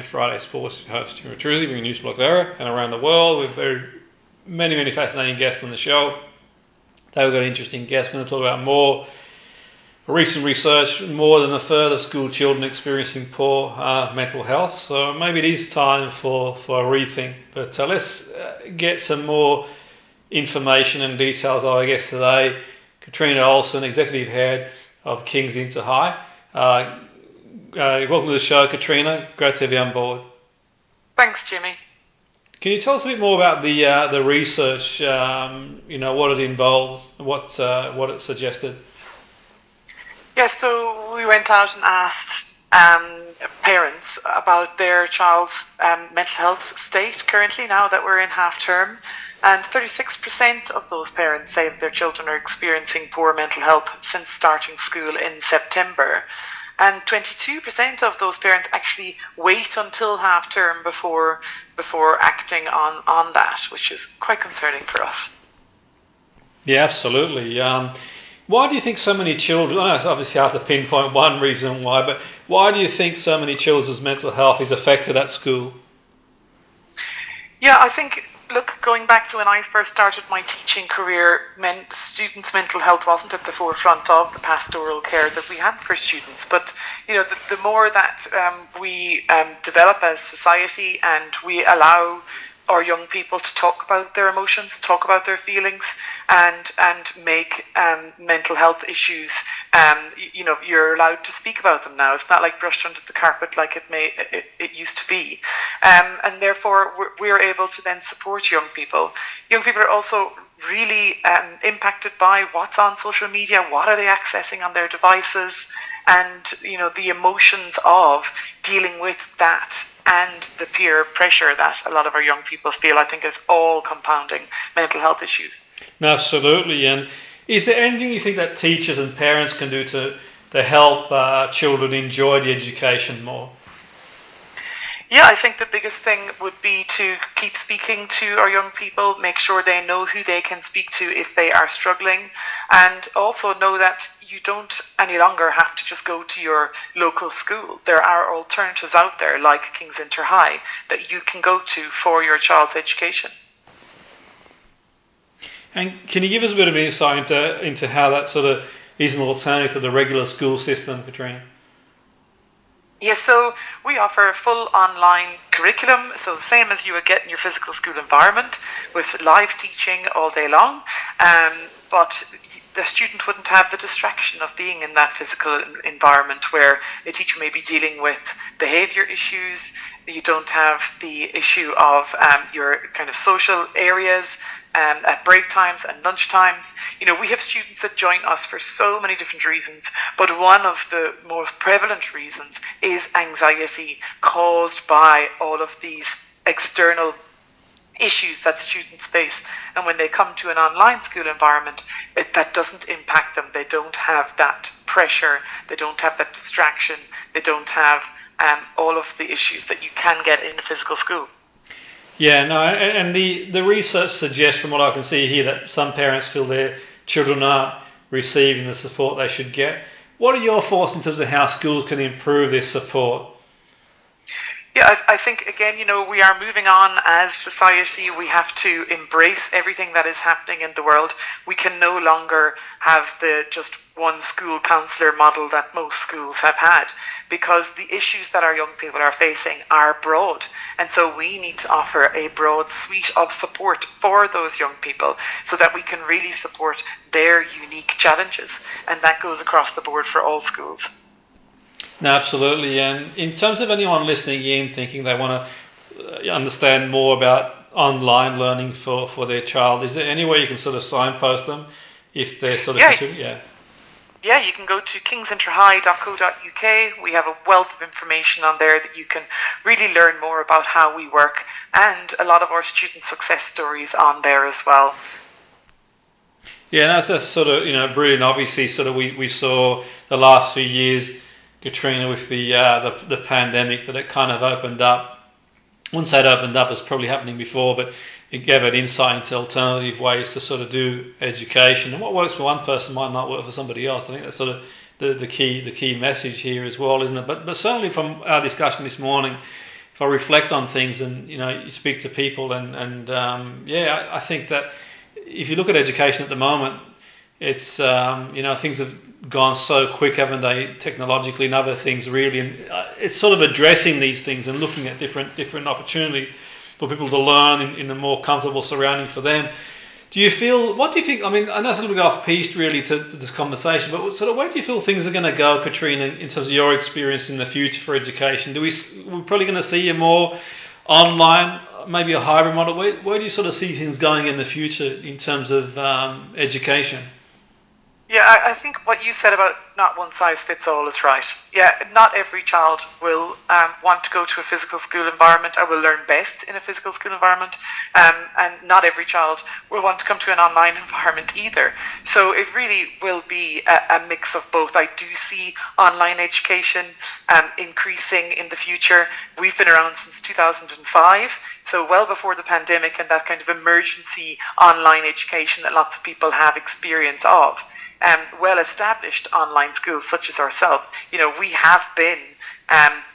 Friday Sports host here in Petruzzi, in News Block area and around the world with many fascinating guests on the show. They've got interesting guests. We're going to talk about more recent research, more than a third of school children experiencing poor mental health. So maybe it is time for a rethink. But let's get some more information and details of our guest today, Catriona Olsen, Executive Head of King's Inter High. Welcome to the show, Catriona. Great to have you on board. Thanks, Jimmy. Can you tell us a bit more about the research? What it involves, what it suggested. Yeah, so we went out and asked parents about their child's mental health state currently, now that we're in half term, and 36% of those parents say that their children are experiencing poor mental health since starting school in September. And 22% of those parents actually wait until half term before acting on that, which is quite concerning for us. Yeah, absolutely. Why do you think so many children, I know it's obviously hard to pinpoint one reason why, but why do you think so many children's mental health is affected at school? Yeah, I think, going back to when I first started my teaching career, students' mental health wasn't at the forefront of the pastoral care that we had for students. But, the more that we develop as society and we allow our young people to talk about their emotions, talk about their feelings, and make mental health issues, you're allowed to speak about them now. It's not like brushed under the carpet like it used to be. And therefore, we're able to then support young people. Young people are also really impacted by what's on social media, what are they accessing on their devices, and the emotions of dealing with that and the peer pressure that a lot of our young people feel, I think, is all compounding mental health issues. No, absolutely. And is there anything you think that teachers and parents can do to help children enjoy the education more? Yeah, I think the biggest thing would be to keep speaking to our young people, make sure they know who they can speak to if they are struggling, and also know that you don't any longer have to just go to your local school. There are alternatives out there like King's Inter High that you can go to for your child's education. And can you give us a bit of insight into how that sort of is an alternative to the regular school system, Catriona? Yes, so we offer a full online curriculum, so the same as you would get in your physical school environment, with live teaching all day long, but the student wouldn't have the distraction of being in that physical environment where a teacher may be dealing with behaviour issues. You don't have the issue of your kind of social areas at break times and lunch times. We have students that join us for so many different reasons, but one of the most prevalent reasons is anxiety caused by all of these external issues that students face. And when they come to an online school environment, that doesn't impact them. They don't have that pressure, they don't have that distraction, they don't have all of the issues that you can get in a physical school. Yeah, no, and the research suggests, from what I can see here, that some parents feel their children aren't receiving the support they should get. What are your thoughts in terms of how schools can improve this support? Yeah, I think, again, we are moving on as society. We have to embrace everything that is happening in the world. We can no longer have the just one school counsellor model that most schools have had, because the issues that our young people are facing are broad. And so we need to offer a broad suite of support for those young people so that we can really support their unique challenges. And that goes across the board for all schools. No, absolutely. And in terms of anyone listening in thinking they want to understand more about online learning for their child, is there any way you can sort of signpost them if they're sort of considering? Yeah, you can go to kingsinterhigh.co.uk. We have a wealth of information on there that you can really learn more about how we work, and a lot of our student success stories on there as well. Yeah, that's sort of brilliant. Obviously, sort of we saw the last few years, Catriona, with the pandemic, that it kind of opened up. I wouldn't say it opened up, it's probably happening before, but it gave an insight into alternative ways to sort of do education. And what works for one person might not work for somebody else. I think that's sort of the key message here as well, isn't it? But certainly from our discussion this morning, if I reflect on things and you speak to people and I think that if you look at education at the moment, it's things have gone so quick, haven't they, technologically and other things really, and it's sort of addressing these things and looking at different opportunities for people to learn in a more comfortable surrounding for them. What do you think? I mean, I know it's a little bit off piste really to this conversation, but sort of where do you feel things are going to go, Catriona, in terms of your experience in the future for education? We're probably going to see a more online, maybe a hybrid model. Where do you sort of see things going in the future in terms of education? Yeah, I think what you said about not one size fits all is right. Yeah, not every child will want to go to a physical school environment or will learn best in a physical school environment, and not every child will want to come to an online environment either. So it really will be a mix of both. I do see online education increasing in the future. We've been around since 2005, so well before the pandemic and that kind of emergency online education that lots of people have experience of. Well-established online schools such as ourselves, we have been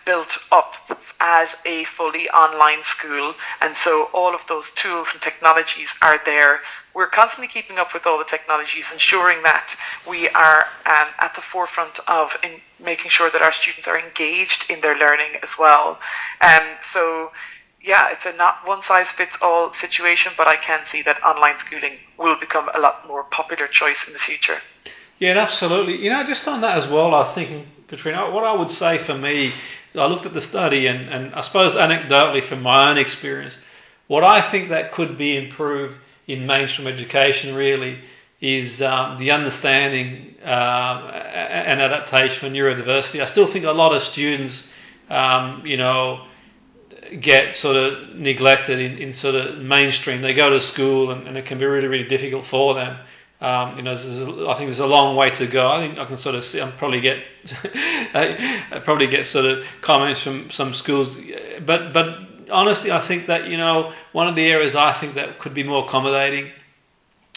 built up as a fully online school, and so all of those tools and technologies are there. We're constantly keeping up with all the technologies, ensuring that we are at the forefront of making sure that our students are engaged in their learning as well. Yeah, it's a not one-size-fits-all situation, but I can see that online schooling will become a lot more popular choice in the future. Yeah, absolutely. Just on that as well, I was thinking, Catriona, what I would say for me, I looked at the study and I suppose anecdotally from my own experience, what I think that could be improved in mainstream education really is the understanding and adaptation for neurodiversity. I still think a lot of students, get sort of neglected in sort of mainstream. They go to school and it can be really, really difficult for them. I think there's a long way to go. I think I can sort of see. I probably get sort of comments from some schools, but honestly, I think that one of the areas I think that could be more accommodating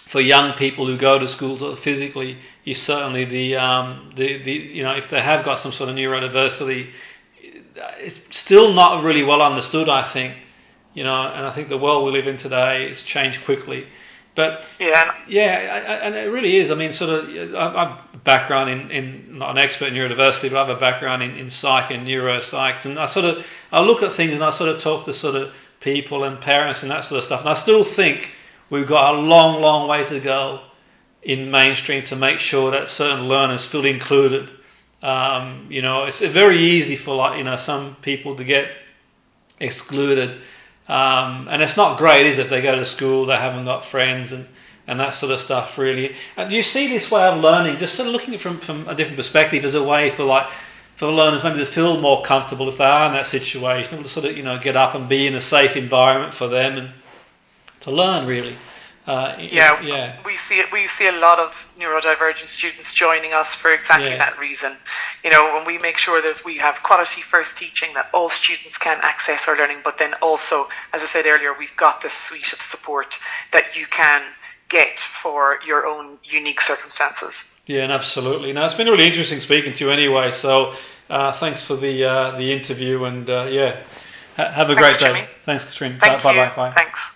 for young people who go to school physically is certainly the if they have got some sort of neurodiversity. It's still not really well understood, I think, and I think the world we live in today has changed quickly. But and it really is. I mean, sort of, I have a background in not an expert in neurodiversity, but I have a background in psych and neuropsychs, and I look at things and I sort of talk to sort of people and parents and that sort of stuff, and I still think we've got a long, long way to go in mainstream to make sure that certain learners feel included. It's very easy for some people to get excluded, and it's not great, is it? If they go to school, they haven't got friends and that sort of stuff. Really, and do you see this way of learning, just sort of looking at it from a different perspective, as a way for learners maybe to feel more comfortable if they are in that situation, to sort of get up and be in a safe environment for them and to learn really. We see a lot of neurodivergent students joining us for exactly that reason. When we make sure that we have quality first teaching, that all students can access our learning, but then also, as I said earlier, we've got this suite of support that you can get for your own unique circumstances. Yeah, and absolutely. Now, it's been really interesting speaking to you anyway, so thanks for the interview, and have a great day. Jimmy. Thanks, Catriona. Thank you. Bye. Thanks.